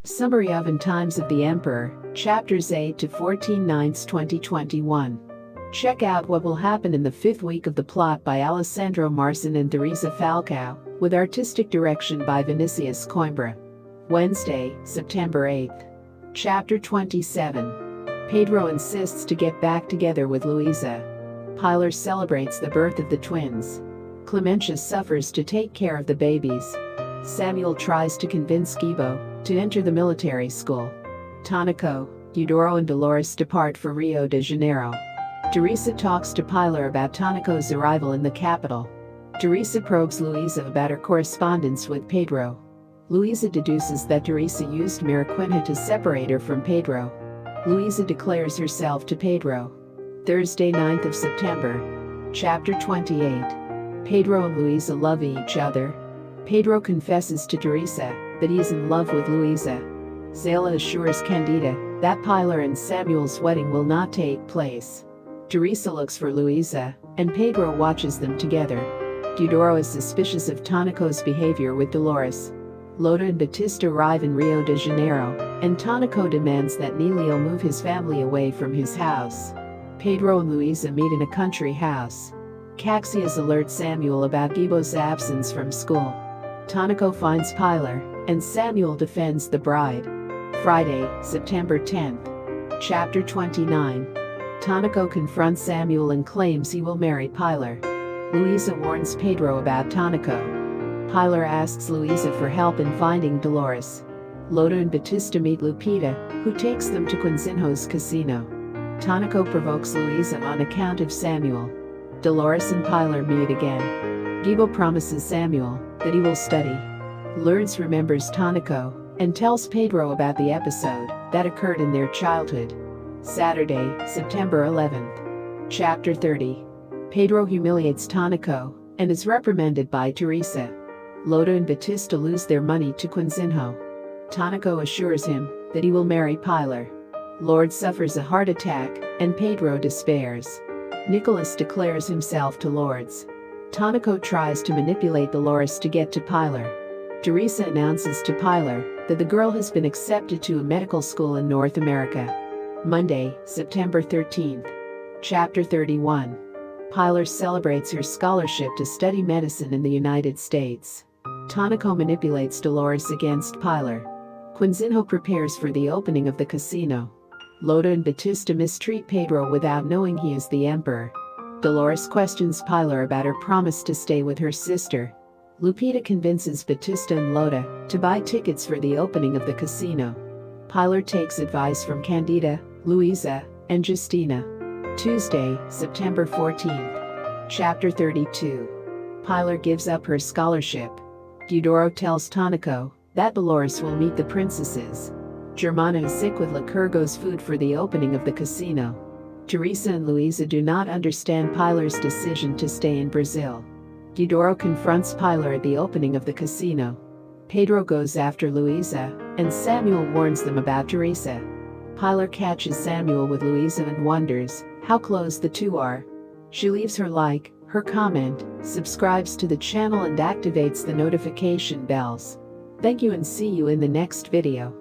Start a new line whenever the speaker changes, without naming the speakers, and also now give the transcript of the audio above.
Summary of In Times of the Emperor, Chapters 8 to 14 9th 2021. Check out what will happen in the fifth week of the plot by Alessandro Marson and Thereza Falcão, with artistic direction by Vinícius Coimbra. Wednesday, September 8th. Chapter 27. Pedro insists to get back together with Luísa. Pilar celebrates the birth of the twins. Clemência suffers to take care of the babies. Samuel tries to convince Gibo to enter the military school. Tonico, Eudoro and Dolores depart for Rio de Janeiro. Thereza talks to Pilar about Tonico's arrival in the capital. Thereza probes Luísa about her correspondence with Pedro. Luísa deduces that Thereza used marijuana to separate her from Pedro. Luísa declares herself to Pedro. Thursday, 9th of September. Chapter 28. Pedro and Luísa love each other. Pedro confesses to Thereza that he is in love with Luísa. Zela assures Candida that Pilar and Samuel's wedding will not take place. Thereza looks for Luísa, and Pedro watches them together. Eudoro is suspicious of Tonico's behavior with Dolores. Loda and Batista arrive in Rio de Janeiro, and Tonico demands that Nilio move his family away from his house. Pedro and Luísa meet in a country house. Caxias alerts Samuel about Gibo's absence from school. Tonico finds Pilar, and Samuel defends the bride. Friday, September 10th. Chapter 29. Tonico confronts Samuel and claims he will marry Pilar. Luísa warns Pedro about Tonico. Pilar asks Luísa for help in finding Dolores. Loda and Batista meet Lupita, who takes them to Quinzinho's casino. Tonico provokes Luísa on account of Samuel. Dolores and Pilar meet again. Gibo promises Samuel that he will study. Lourdes remembers Tonico and tells Pedro about the episode that occurred in their childhood. Saturday, September 11th. Chapter 30. Pedro humiliates Tonico and is reprimanded by Thereza. Loda and Batista lose their money to Quinzinho. Tonico assures him that he will marry Pilar. Lourdes suffers a heart attack, and Pedro despairs. Nicholas declares himself to Lourdes. Tonico tries to manipulate Dolores to get to Pilar. Thereza announces to Pilar that the girl has been accepted to a medical school in North America. Monday, September 13th. Chapter 31. Pilar celebrates her scholarship to study medicine in the United States. Tonico manipulates Dolores against Pilar. Quinzinho prepares for the opening of the casino. Loda and Batista mistreat Pedro without knowing he is the emperor. Dolores questions Pilar about her promise to stay with her sister. Lupita convinces Batista and Loda to buy tickets for the opening of the casino. Pilar takes advice from Candida, Luísa, and Justina. Tuesday, September 14th. Chapter 32. Pilar gives up her scholarship. Eudoro tells Tonico that Dolores will meet the princesses. Germana is sick with Licurgo's food for the opening of the casino. Thereza and Luísa do not understand Pilar's decision to stay in Brazil. Eudoro confronts Pilar at the opening of the casino. Pedro goes after Luísa, and Samuel warns them about Thereza. Pilar catches Samuel with Luísa and wonders how close the two are. She leaves her like, her comment, subscribes to the channel and activates the notification bells. Thank you and see you in the next video.